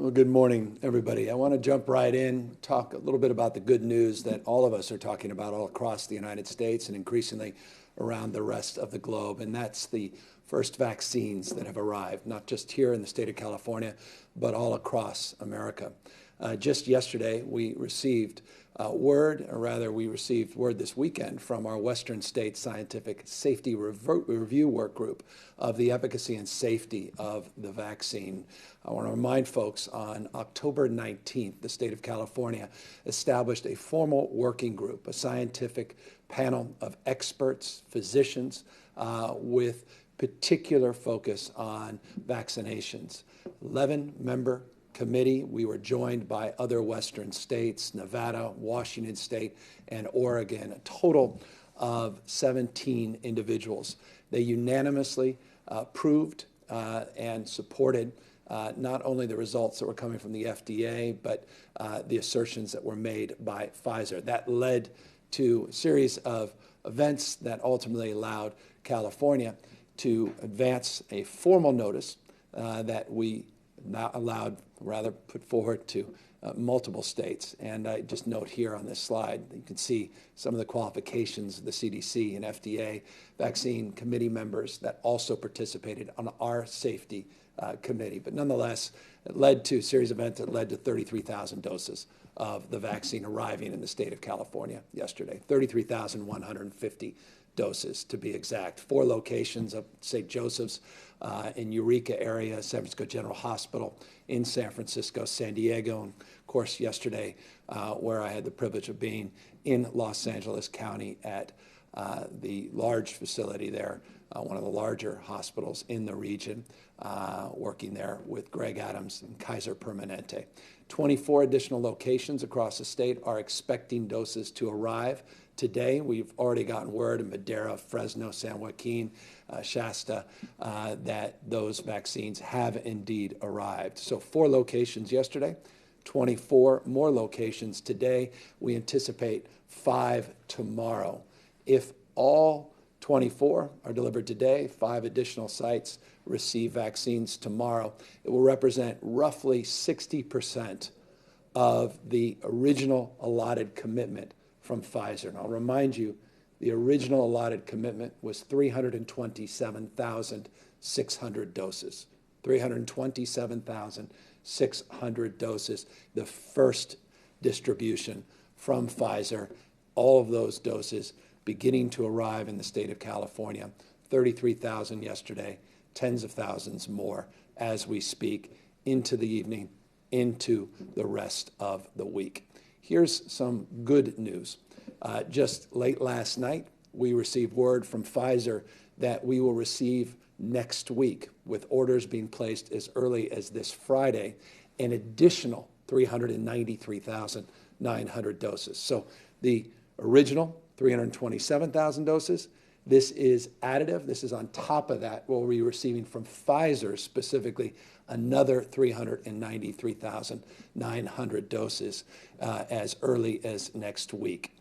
Well, good morning, everybody. I want to jump right in, talk a little bit about the good news that all of us are talking about all across the United States and increasingly around the rest of the globe, and that's the first vaccines that have arrived, not just here in the state of California, but all across America. Just yesterday, we received we received word this weekend from our Western State Scientific Safety Review Work Group of the efficacy and safety of the vaccine. I want to remind folks on October 19th, the state of California established a formal working group, a scientific panel of experts, physicians, with particular focus on vaccinations. 11-member committee. We were joined by other Western states, Nevada, Washington State, and Oregon, a total of 17 individuals. They unanimously approved and supported not only the results that were coming from the FDA, but the assertions that were made by Pfizer. That led to a series of events that ultimately allowed California to advance a formal notice that we put forward to multiple states. And I just note here on this slide, you can see some of the qualifications of the CDC and FDA vaccine committee members that also participated on our safety committee. But nonetheless, it led to a series of events that led to 33,000 doses of the vaccine arriving in the state of California yesterday, 33,150 doses to be exact. 4 locations of St. Joseph's in Eureka area, San Francisco General Hospital in San Francisco, San Diego, and of course yesterday where I had the privilege of being in Los Angeles County at the large facility there, one of the larger hospitals in the region, working there with Greg Adams and Kaiser Permanente. 24 additional locations across the state are expecting doses to arrive today. We've already gotten word in Madera, Fresno, San Joaquin, Shasta, that those vaccines have indeed arrived. So 4 locations yesterday, 24 more locations today. We anticipate 5 tomorrow. If all 24 are delivered today, 5 additional sites receive vaccines tomorrow, it will represent roughly 60% of the original allotted commitment from Pfizer. And I'll remind you, the original allotted commitment was 327,600 doses. 327,600 doses, the first distribution from Pfizer. All of those doses beginning to arrive in the state of California. 33,000 yesterday, tens of thousands more as we speak into the evening, into the rest of the week. Here's some good news. Just late last night, we received word from Pfizer that we will receive next week, with orders being placed as early as this Friday, an additional 393,900 doses. So the original 327,000 doses, this is additive. This is on top of that, what we'll be receiving from Pfizer specifically, another 393,900 doses as early as next week.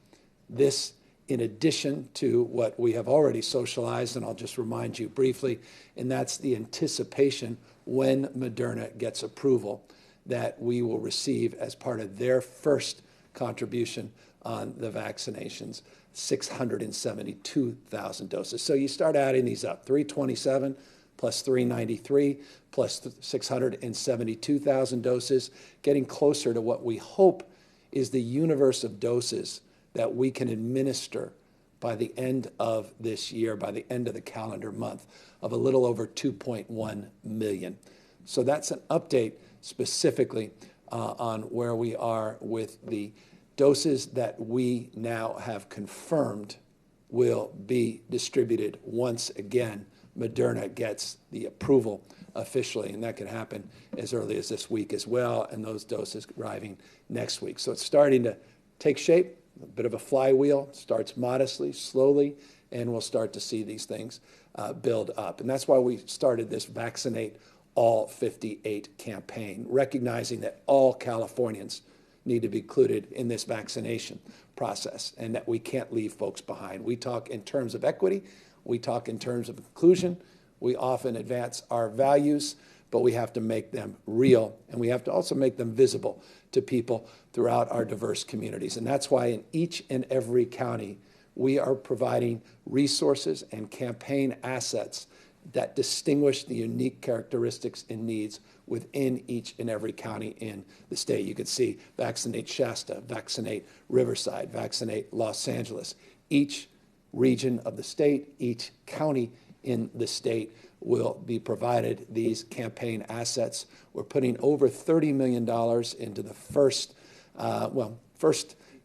This, in addition to what we have already socialized, and I'll just remind you briefly, and that's the anticipation when Moderna gets approval that we will receive as part of their first contribution on the vaccinations, 672,000 doses. So you start adding these up, 327 plus 393 plus 672,000 doses, getting closer to what we hope is the universe of doses that we can administer by the end of this year, by the end of the calendar month, of a little over 2.1 million. So that's an update specifically on where we are with the doses that we now have confirmed will be distributed once again Moderna gets the approval officially, and that could happen as early as this week as well, and those doses arriving next week. So it's starting to take shape, a bit of a flywheel, starts modestly, slowly, and we'll start to see these things build up. And that's why we started this Vaccinate All 58 campaign, recognizing that all Californians need to be included in this vaccination process and that we can't leave folks behind. We talk in terms of equity. We talk in terms of inclusion. We often advance our values, but we have to make them real, and we have to also make them visible to people throughout our diverse communities. And that's why in each and every county, we are providing resources and campaign assets that distinguish the unique characteristics and needs within each and every county in the state. You can see Vaccinate Shasta, Vaccinate Riverside, Vaccinate Los Angeles. Each region of the state, each county in the state will be provided these campaign assets. We're putting over $30 million into the first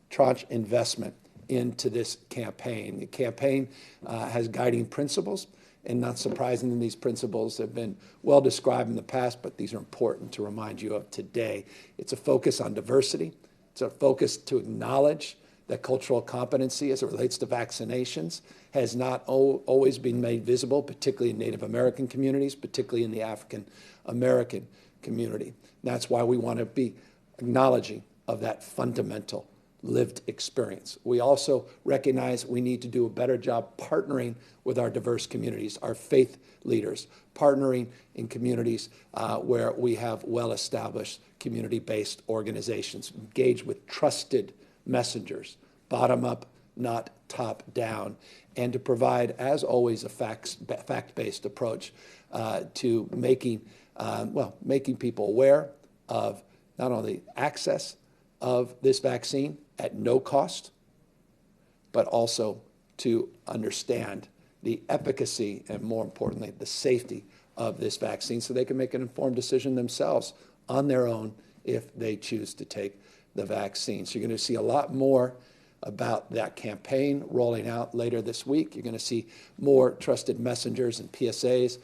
tranche investment into this campaign. The campaign has guiding principles, and not surprisingly, these principles have been well described in the past, but these are important to remind you of today. It's a focus on diversity. It's a focus to acknowledge that cultural competency as it relates to vaccinations has not always been made visible, particularly in Native American communities, particularly in the African American community. And that's why we want to be acknowledging of that fundamental lived experience. We also recognize we need to do a better job partnering with our diverse communities, our faith leaders, partnering in communities where we have well-established community-based organizations, engage with trusted messengers, bottom up, not top down, and to provide, as always, a fact-based approach to making people aware of not only access of this vaccine at no cost, but also to understand the efficacy and, more importantly, the safety of this vaccine so they can make an informed decision themselves on their own if they choose to take the vaccine. So you're going to see a lot more about that campaign rolling out later this week. You're going to see more trusted messengers and PSAs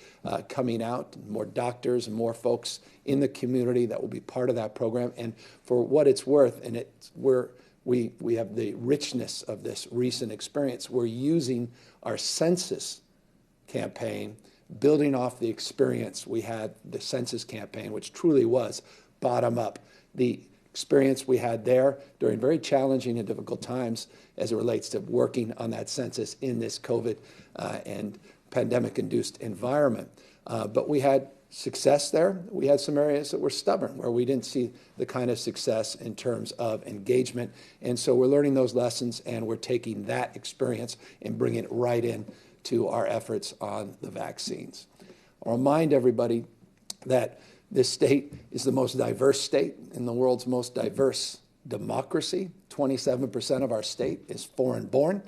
coming out, more doctors and more folks in the community that will be part of that program. And for what it's worth, and we have the richness of this recent experience, we're using our census campaign, building off the experience we had, the census campaign, which truly was bottom up. The experience we had there during very challenging and difficult times as it relates to working on that census in this COVID and pandemic-induced environment. But we had success there. We had some areas that were stubborn, where we didn't see the kind of success in terms of engagement. And so we're learning those lessons, and we're taking that experience and bringing it right in to our efforts on the vaccines. I'll remind everybody that this state is the most diverse state in the world's most diverse democracy. 27% of our state is foreign-born,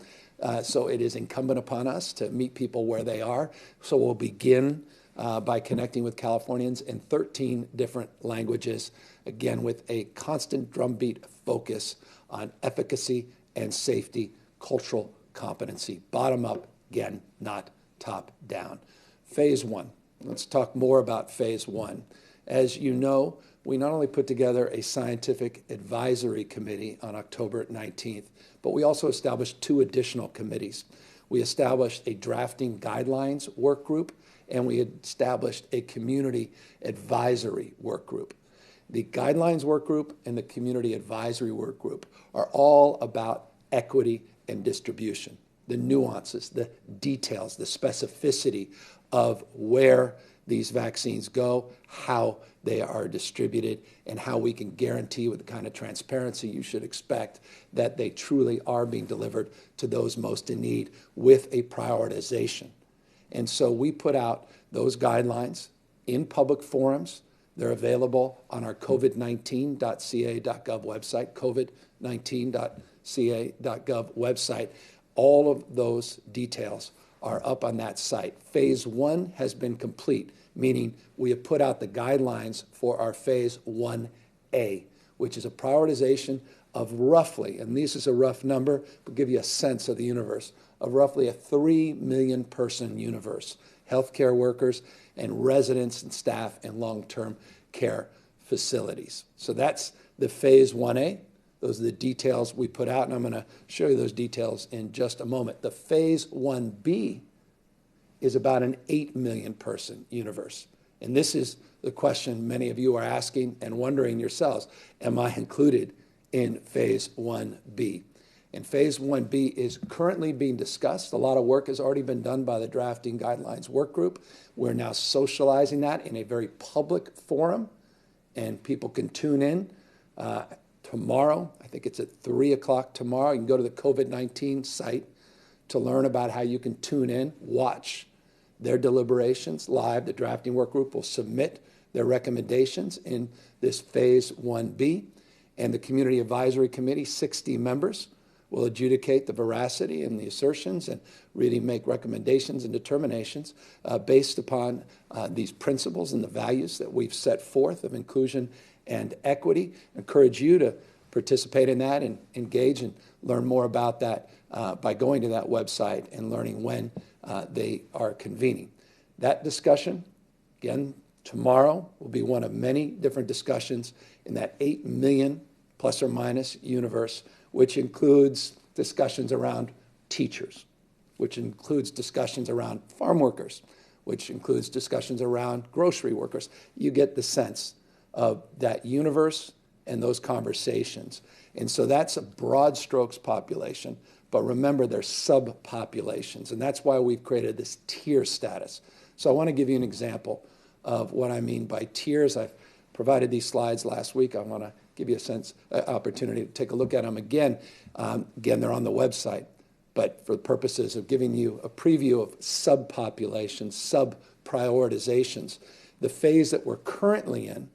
so it is incumbent upon us to meet people where they are. So we'll begin by connecting with Californians in 13 different languages, again, with a constant drumbeat focus on efficacy and safety, cultural competency, bottom up, again, not top down. Phase one. Let's talk more about phase one. As you know, we not only put together a scientific advisory committee on October 19th, but we also established 2 additional committees. We established a drafting guidelines work group, and we established a community advisory work group. The guidelines work group and the community advisory work group are all about equity and distribution, the nuances, the details, the specificity of where these vaccines go, how they are distributed, and how we can guarantee with the kind of transparency you should expect that they truly are being delivered to those most in need with a prioritization. And so we put out those guidelines in public forums. They're available on our covid19.ca.gov website, covid19.ca.gov website. All of those details are up on that site. Phase one has been complete, meaning we have put out the guidelines for our phase 1A, which is a prioritization of roughly, and this is a rough number, but give you a sense of the universe, of roughly a 3 million person universe, healthcare workers and residents and staff in long-term care facilities. So that's the phase 1A. Those are the details we put out, and I'm going to show you those details in just a moment. The phase 1B is about an 8 million person universe. And this is the question many of you are asking and wondering yourselves, am I included in phase 1B? And phase 1B is currently being discussed. A lot of work has already been done by the drafting guidelines work group. We're now socializing that in a very public forum, and people can tune in tomorrow. I think it's at 3 o'clock tomorrow. You can go to the COVID-19 site to learn about how you can tune in, watch their deliberations live. The drafting work group will submit their recommendations in this phase 1B, and the Community Advisory Committee, 60 members, will adjudicate the veracity and the assertions and really make recommendations and determinations based upon these principles and the values that we've set forth of inclusion and equity. I encourage you to participate in that and engage and learn more about that by going to that website and learning when they are convening. That discussion, again, tomorrow will be one of many different discussions in that 8 million plus or minus universe, which includes discussions around teachers, which includes discussions around farm workers, which includes discussions around grocery workers. You get the sense of that universe and those conversations. And so that's a broad strokes population, but remember there's subpopulations, and that's why we've created this tier status. So I want to give you an example of what I mean by tiers. I've provided these slides last week. I want to give you a opportunity to take a look at them again. Again, they're on the website, but for the purposes of giving you a preview of subpopulations, sub-prioritizations, the phase that we're currently in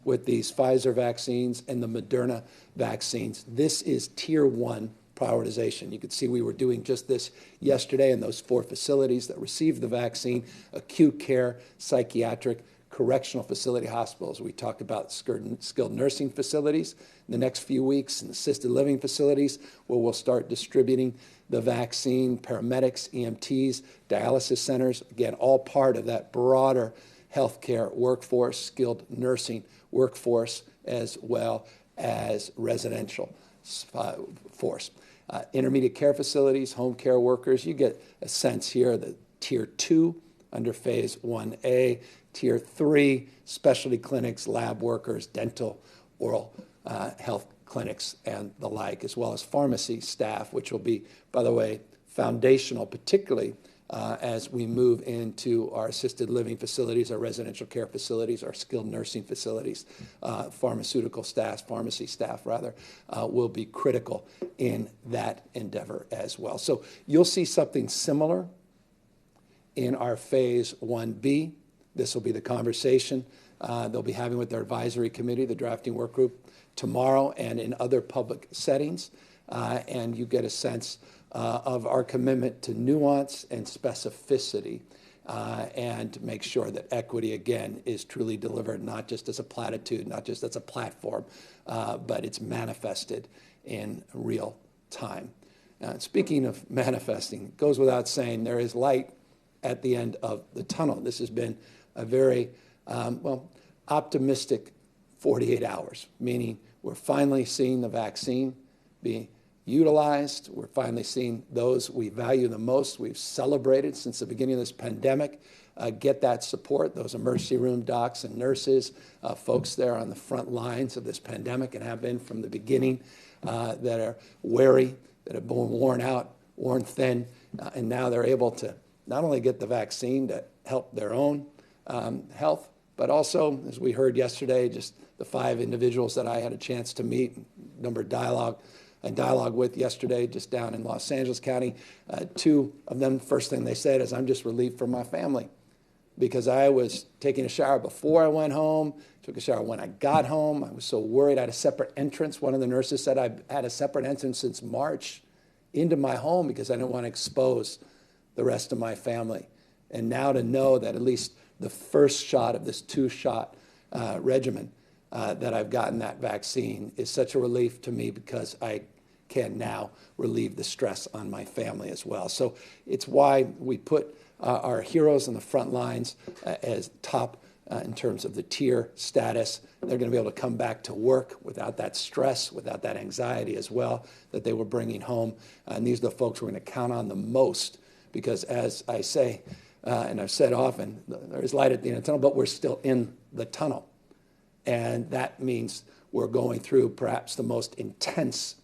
with these Pfizer vaccines and the Moderna vaccines, this is tier 1 prioritization. You could see we were doing just this yesterday in those 4 facilities that received the vaccine: acute care, psychiatric, correctional facility hospitals. We talked about skilled nursing facilities in the next few weeks, and assisted living facilities where we'll start distributing the vaccine, paramedics, EMTs, dialysis centers, again, all part of that broader healthcare workforce, skilled nursing workforce, as well as residential force. Intermediate care facilities, home care workers, you get a sense here that tier 2 under phase 1A, tier 3, specialty clinics, lab workers, dental, oral health clinics, and the like, as well as pharmacy staff, which will be, by the way, foundational, particularly as we move into our assisted living facilities, our residential care facilities, our skilled nursing facilities. Pharmaceutical staff, pharmacy staff, rather, will be critical in that endeavor as well. So you'll see something similar in our phase 1B. This will be the conversation they'll be having with their advisory committee, the drafting work group, tomorrow and in other public settings. And you get a sense of our commitment to nuance and specificity and make sure that equity, again, is truly delivered, not just as a platitude, not just as a platform, but it's manifested in real time. Speaking of manifesting, it goes without saying there is light at the end of the tunnel. This has been a very, optimistic 48 hours, meaning we're finally seeing the vaccine be utilized. We're finally seeing those we value the most, we've celebrated since the beginning of this pandemic, get that support, those emergency room docs and nurses, folks there on the front lines of this pandemic and have been from the beginning, that are wary, that have been worn out, worn thin, and now they're able to not only get the vaccine to help their own health, but also, as we heard yesterday, just the 5 individuals that I had a chance to meet, number of dialogue with yesterday, just down in Los Angeles County. 2 of them, first thing they said is, I'm just relieved for my family because I was taking a shower before I went home, took a shower when I got home. I was so worried. I had a separate entrance. One of the nurses said I had a separate entrance since March into my home because I didn't want to expose the rest of my family. And now to know that at least the first shot of this 2-shot regimen that I've gotten that vaccine is such a relief to me because I can now relieve the stress on my family as well. So it's why we put our heroes on the front lines as top in terms of the tier status. They're going to be able to come back to work without that stress, without that anxiety as well that they were bringing home. And these are the folks we're going to count on the most because, as I say, and I've said often, there is light at the end of the tunnel, but we're still in the tunnel. And that means we're going through perhaps the most intense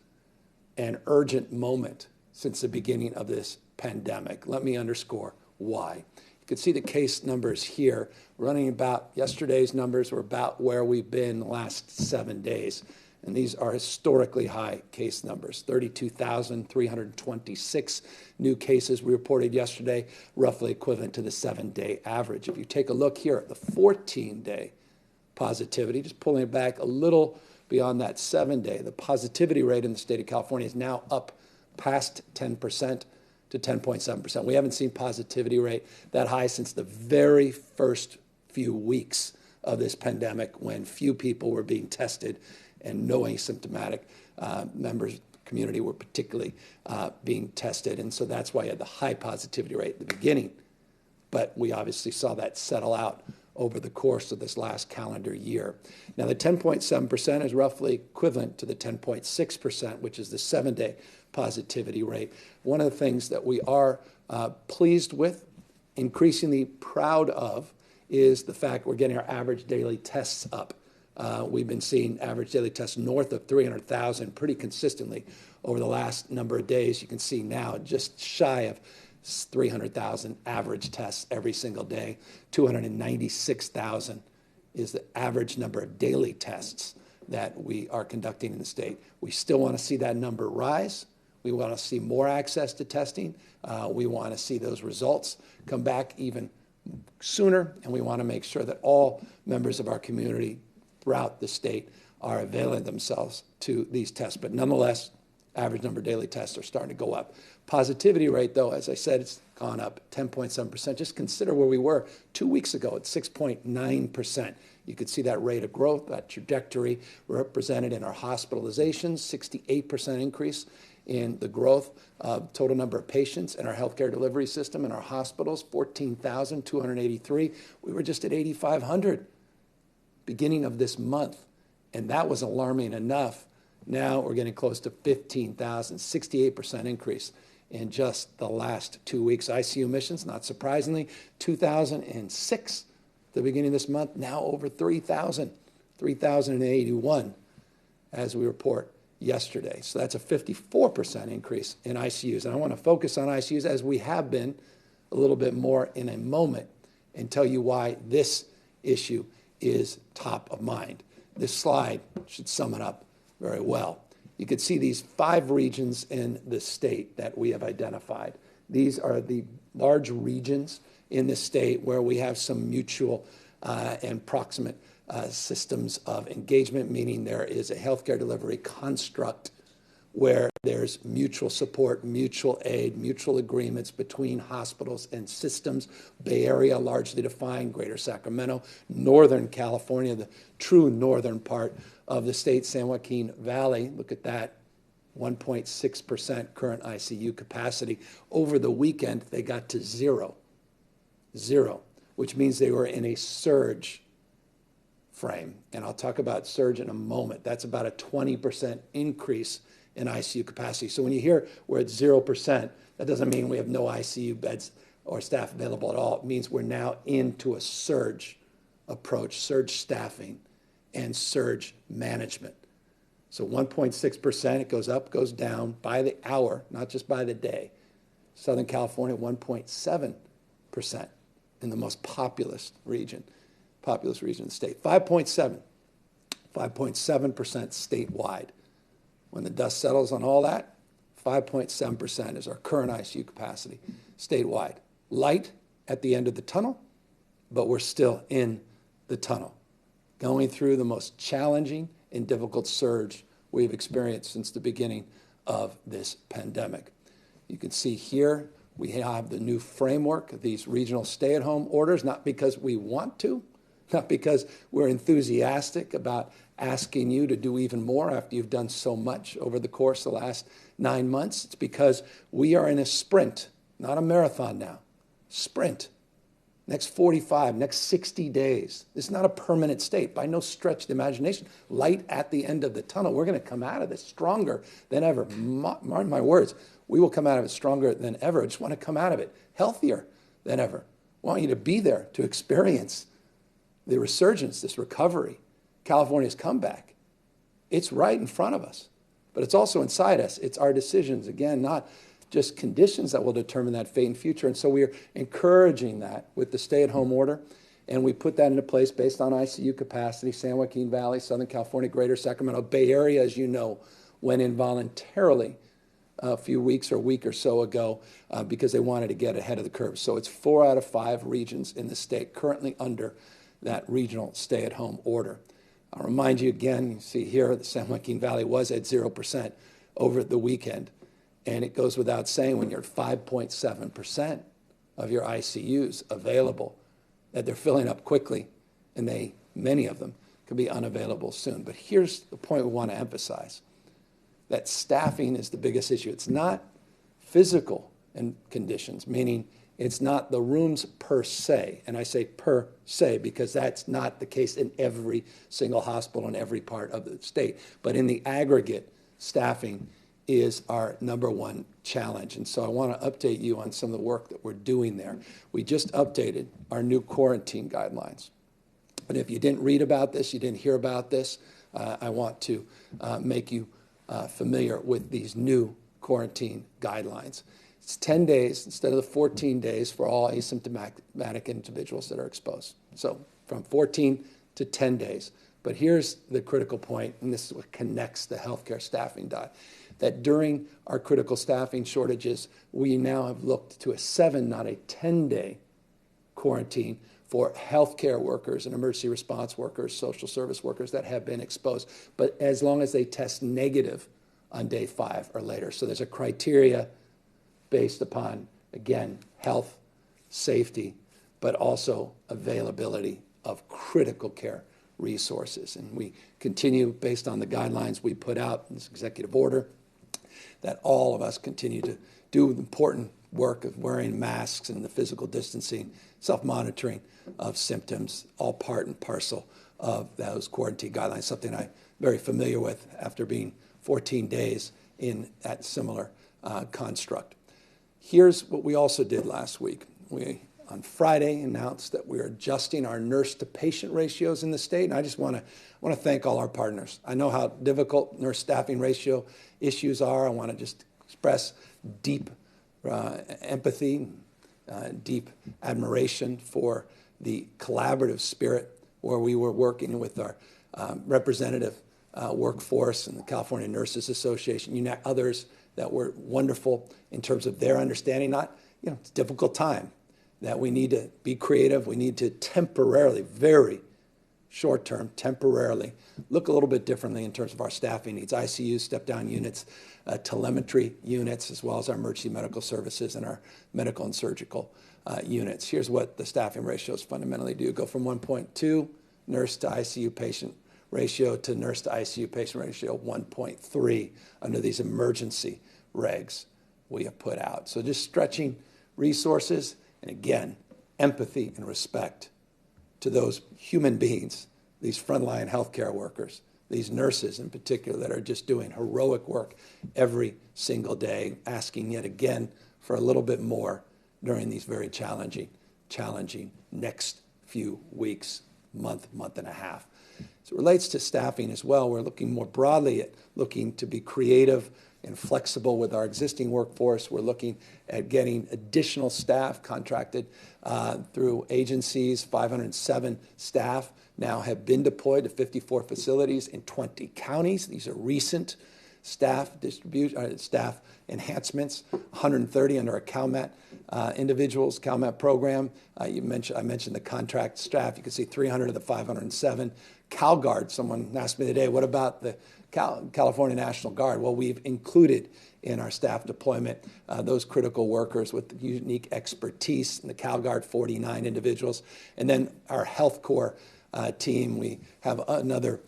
an urgent moment since the beginning of this pandemic. Let me underscore why. You can see the case numbers here running about, yesterday's numbers were about where we've been the last 7 days. And these are historically high case numbers. 32,326 new cases we reported yesterday, roughly equivalent to the 7-day average. If you take a look here at the 14-day positivity, just pulling it back a little beyond that 7-day, the positivity rate in the state of California is now up past 10% to 10.7%. We haven't seen positivity rate that high since the very first few weeks of this pandemic, when few people were being tested and no asymptomatic members of the community were particularly being tested. And so that's why you had the high positivity rate at the beginning. But we obviously saw that settle out over the course of this last calendar year. Now, the 10.7% is roughly equivalent to the 10.6%, which is the 7-day positivity rate. One of the things that we are pleased with, increasingly proud of, is the fact we're getting our average daily tests up. We've been seeing average daily tests north of 300,000 pretty consistently over the last number of days. You can see now just shy of 300,000 average tests every single day. 296,000 is the average number of daily tests that we are conducting in the state. We still want to see that number rise. We want to see more access to testing. We want to see those results come back even sooner, and we want to make sure that all members of our community throughout the state are availing themselves to these tests. But nonetheless, average number of daily tests are starting to go up. Positivity rate, though, as I said, it's gone up 10.7%. Just consider where we were 2 weeks ago at 6.9%. You could see that rate of growth, that trajectory represented in our hospitalizations, 68% increase in the growth of total number of patients in our healthcare delivery system in our hospitals, 14,283. We were just at 8,500 beginning of this month, and that was alarming enough. Now we're getting close to 15,000, 68% increase in just the last 2 weeks. ICU admissions, not surprisingly, 2,006 at the beginning of this month, now over 3,000, 3,081 as we report yesterday. So that's a 54% increase in ICUs. And I want to focus on ICUs, as we have been, a little bit more in a moment, and tell you why this issue is top of mind. This slide should sum it up very well. You can see these 5 regions in the state that we have identified. These are the large regions in the state where we have some mutual and proximate systems of engagement, meaning there is a healthcare delivery construct where there's mutual support, mutual aid, mutual agreements between hospitals and systems. Bay Area, largely defined, Greater Sacramento, Northern California, the true northern part of the state, San Joaquin Valley. Look at that, 1.6% current ICU capacity. Over the weekend, they got to zero, which means they were in a surge frame. And I'll talk about surge in a moment. That's about a 20% increase in ICU capacity. So when you hear we're at 0%, that doesn't mean we have no ICU beds or staff available at all. It means we're now into a surge approach, surge staffing, and surge management. So 1.6%, it goes up, goes down by the hour, not just by the day. Southern California, 1.7% in the most populous region of the state. 5.7% statewide. When the dust settles on all that, 5.7% is our current ICU capacity statewide. Light at the end of the tunnel, but we're still in the tunnel, going through the most challenging and difficult surge we've experienced since the beginning of this pandemic. You can see here we have the new framework of these regional stay-at-home orders, not because we want to, not because we're enthusiastic about asking you to do even more after you've done so much over the course of the last 9 months. It's because we are in a sprint, not a marathon now. Sprint. Next 45, next 60 days. This is not a permanent state, by no stretch of the imagination. Light at the end of the tunnel. We're going to come out of this stronger than ever. Mark my words, we will come out of it stronger than ever. I just want to come out of it healthier than ever. I want you to be there to experience the resurgence, this recovery, California's comeback. It's right in front of us. but it's also inside us. It's our decisions, again, not just conditions that will determine that fate and future. And so we are encouraging that with the stay-at-home order, and we put that into place based on ICU capacity. San Joaquin Valley, Southern California, Greater Sacramento, Bay Area, as you know, went in voluntarily a few weeks or a week or so ago because they wanted to get ahead of the curve. So it's 4 out of 5 regions in the state currently under that regional stay-at-home order. I'll remind you again, you see here, the San Joaquin Valley was at 0% over the weekend. And it goes without saying when you're at 5.7% of your ICUs available, that they're filling up quickly, and many of them could be unavailable soon. But here's the point we want to emphasize, that staffing is the biggest issue. It's not physical conditions, meaning it's not the rooms per se, and I say per se because that's not the case in every single hospital in every part of the state. But in the aggregate, staffing is our number one challenge. And so I want to update you on some of the work that we're doing there. We just updated our new quarantine guidelines. And if you didn't read about this, you didn't hear about this, I want to make you familiar with these new quarantine guidelines. It's 10 days instead of the 14 days for all asymptomatic individuals that are exposed. So from 14 to 10 days. But here's the critical point, and this is what connects the healthcare staffing dot, that during our critical staffing shortages, we now have looked to a 7, not a 10-day quarantine for healthcare workers and emergency response workers, social service workers that have been exposed, but as long as they test negative on day 5 or later. So there's a criteria based upon, again, health, safety, but also availability of critical care resources. And we continue, based on the guidelines we put out in this executive order, that all of us continue to do the important work of wearing masks and the physical distancing, self-monitoring of symptoms, all part and parcel of those quarantine guidelines, something I'm very familiar with after being 14 days in that similar construct. Here's what we also did last week. We, on Friday, announced that we're adjusting our nurse-to-patient ratios in the state, and I just want to thank all our partners. I know how difficult nurse staffing ratio issues are. I want to just express deep empathy, deep admiration for the collaborative spirit where we were working with our representative workforce and the California Nurses Association, others that were wonderful in terms of their understanding. It's a difficult time that we need to be creative. We need to temporarily, very short-term, temporarily, look a little bit differently in terms of our staffing needs, ICU, step-down units, telemetry units, as well as our emergency medical services and our medical and surgical units. Here's what the staffing ratios fundamentally do. Go from 1.2 nurse to ICU patient ratio to nurse to ICU patient ratio 1.3 under these emergency regs we have put out. So just stretching resources, and again, empathy and respect to those human beings, these frontline healthcare workers, these nurses in particular that are just doing heroic work every single day, asking yet again for a little bit more during these very challenging next few weeks, month and a half. As it relates to staffing as well, we're looking more broadly at looking to be creative and flexible with our existing workforce. We're looking at getting additional staff contracted through agencies. 507 staff now have been deployed to 54 facilities in 20 counties. These are recent staff enhancements. 130 under a CalMet individuals, CalMet program. I mentioned the contract staff. You can see 300 of the 507. CalGuard, someone asked me today, what about the California National Guard? Well, we've included in our staff deployment those critical workers with unique expertise. In the CalGuard, 49 individuals. And then our Health Corps team, we have another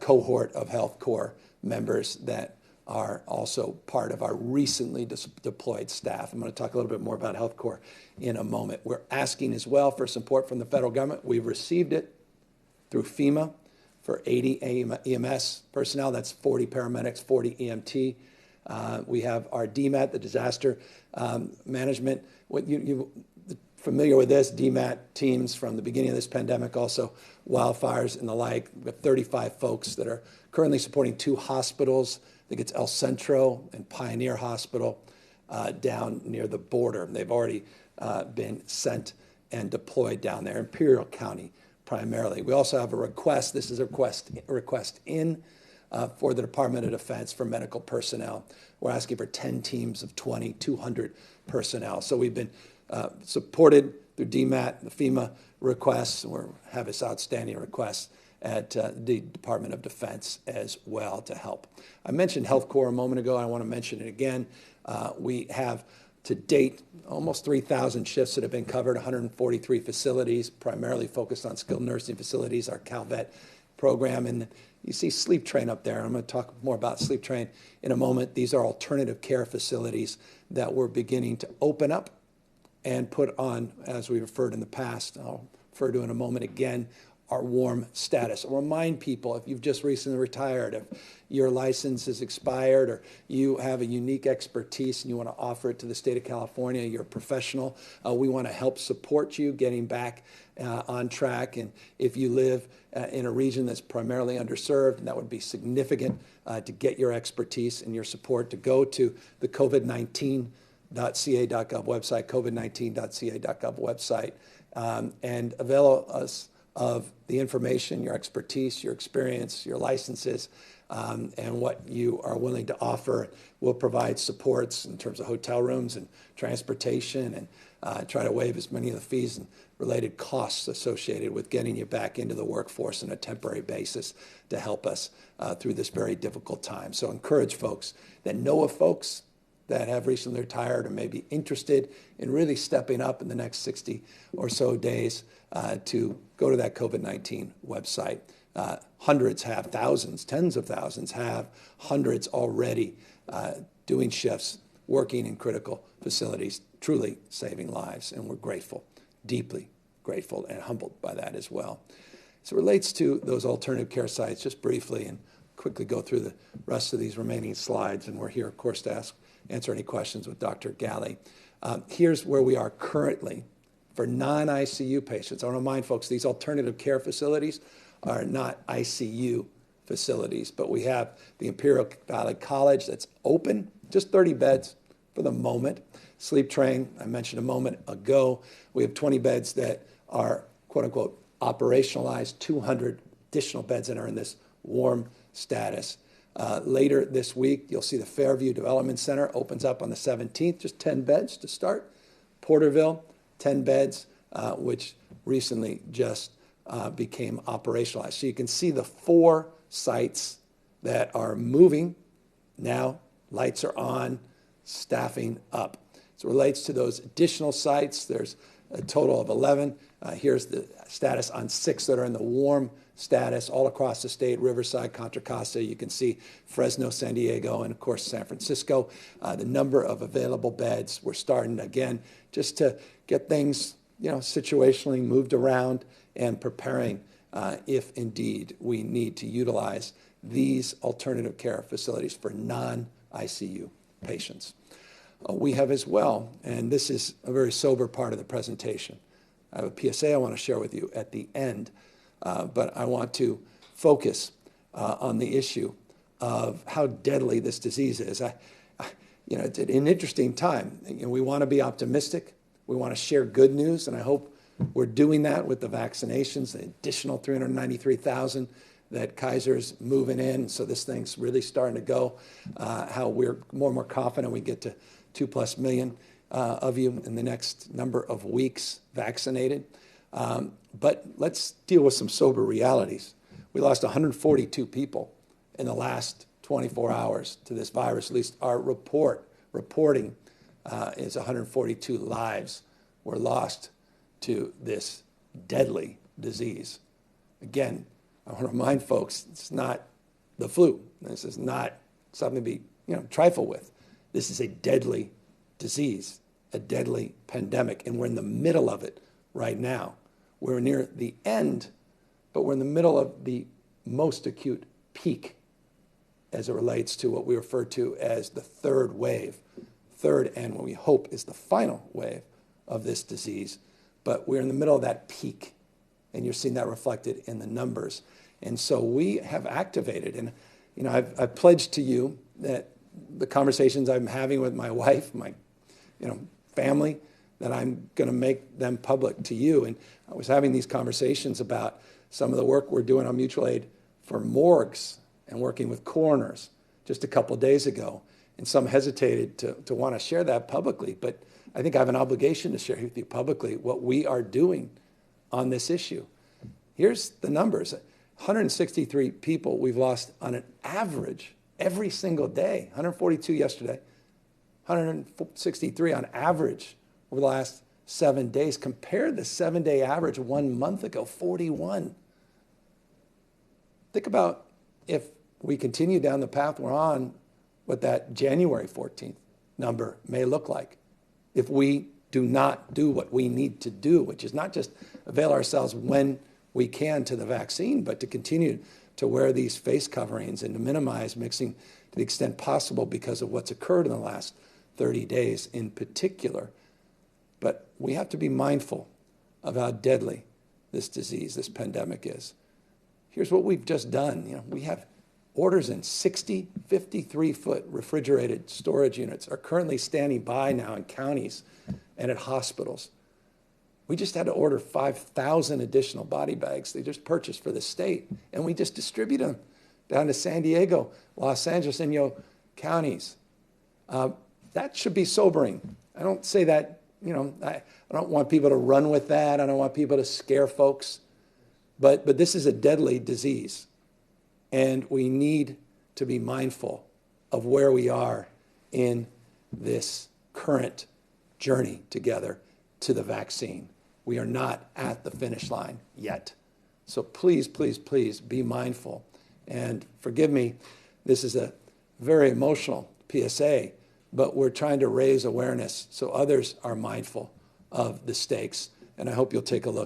cohort of Health Corps members that are also part of our recently deployed staff. I'm going to talk a little bit more about Health Corps in a moment. We're asking as well for support from the federal government. We've received it through FEMA for 80 EMS personnel. That's 40 paramedics, 40 EMT. We have our DMAT, the disaster management. You're familiar with this, DMAT teams from the beginning of this pandemic, also wildfires and the like. We have 35 folks that are currently supporting 2 hospitals think it's El Centro and Pioneer Hospital down near the border. They've already been sent and deployed down there, Imperial County primarily. We also have a request. This is a request in for the Department of Defense for medical personnel. We're asking for 10 teams of 200 personnel. So we've been supported through DMAT, the FEMA requests, and we have this outstanding request at the Department of Defense as well to help. I mentioned Health Corps a moment ago. I want to mention it again. We have to date almost 3,000 shifts that have been covered, 143 facilities, primarily focused on skilled nursing facilities, our CalVet program. And you see Sleep Train up there. I'm going to talk more about Sleep Train in a moment. These are alternative care facilities that we're beginning to open up and put on, as we referred in the past, I'll refer to in a moment again, our warm status. I'll remind people, if you've just recently retired, if your license is expired, or you have a unique expertise and you want to offer it to the state of California, you're a professional, we want to help support you getting back on track. And if you live in a region that's primarily underserved, and that would be significant to get your expertise and your support, to go to the COVID19.ca.gov website, COVID19.ca.gov website, and avail us of the information, your expertise, your experience, your licenses, and what you are willing to offer. We'll provide supports in terms of hotel rooms and transportation, and try to waive as many of the fees and related costs associated with getting you back into the workforce on a temporary basis to help us through this very difficult time. So encourage folks that know of folks that have recently retired or may be interested in really stepping up in the next 60 or so days to go to that COVID-19 website. Hundreds have, thousands, tens of thousands have, hundreds already doing shifts, working in critical facilities, truly saving lives. And we're grateful, deeply grateful and humbled by that as well. So it relates to those alternative care sites, just briefly, and quickly go through the rest of these remaining slides. And we're here, of course, to answer any questions with Dr. Galley. Here's where we are currently for non-ICU patients. I want to remind folks, these alternative care facilities are not ICU facilities, but we have the Imperial Valley College that's open, just 30 beds for the moment. Sleep Train, I mentioned a moment ago, we have 20 beds that are, quote unquote, operationalized, 200 additional beds that are in this warm status. Later this week, you'll see the Fairview Development Center opens up on the 17th, just 10 beds to start. Porterville, 10 beds, which recently just became operationalized. So you can see the 4 sites that are moving now. Lights are on, staffing up. So it relates to those additional sites. There's a total of 11. Here's the status on 6 that are in the warm status all across the state: Riverside, Contra Costa. You can see Fresno, San Diego, and of course San Francisco. The number of available beds, we're starting again just to get things, situationally moved around and preparing if indeed we need to utilize these alternative care facilities for non-ICU patients. We have as well, and this is a very sober part of the presentation, I have a PSA I want to share with you at the end, but I want to focus on the issue of how deadly this disease is. It's an interesting time. We want to be optimistic. We want to share good news, and I hope we're doing that with the vaccinations, the additional 393,000 that Kaiser's moving in. So this thing's really starting to go, how we're more and more confident we get to 2+ million of you in the next number of weeks vaccinated. But let's deal with some sober realities. We lost 142 people in the last 24 hours to this virus. At least our reporting is 142 lives were lost to this deadly disease. Again, I want to remind folks, it's not the flu. This is not something to be trifled with. This is a deadly disease, a deadly pandemic, and we're in the middle of it right now. We're near the end, but we're in the middle of the most acute peak as it relates to what we refer to as the third wave. Third, and what we hope is the final wave of this disease. But we're in the middle of that peak, and you're seeing that reflected in the numbers. And so we have activated, and I've pledged to you that the conversations I'm having with my wife, my family, that I'm going to make them public to you. And I was having these conversations about some of the work we're doing on mutual aid for morgues and working with coroners just a couple of days ago. And some hesitated to want to share that publicly, but I think I have an obligation to share with you publicly what we are doing on this issue. Here's the numbers. 163 people we've lost on an average every single day. 142 yesterday, 163 on average over the last 7 days. Compare the 7-day average 1 month ago, 41. Think about if we continue down the path we're on, what that January 14th number may look like if we do not do what we need to do, which is not just avail ourselves when we can to the vaccine, but to continue to wear these face coverings and to minimize mixing to the extent possible because of what's occurred in the last 30 days in particular. But we have to be mindful of how deadly this disease, this pandemic is. Here's what we've just done. We have orders in 60 53-foot refrigerated storage units are currently standing by now in counties and at hospitals. We just had to order 5,000 additional body bags they just purchased for the state, and we just distribute them down to San Diego, Los Angeles, and counties. That should be sobering. I don't say that, I don't want people to run with that. I don't want people to scare folks. But this is a deadly disease, and we need to be mindful of where we are in this current journey together to the vaccine. We are not at the finish line yet. So please, please, please be mindful. And forgive me, this is a very emotional PSA, but we're trying to raise awareness so others are mindful of the stakes. And I hope you'll take a look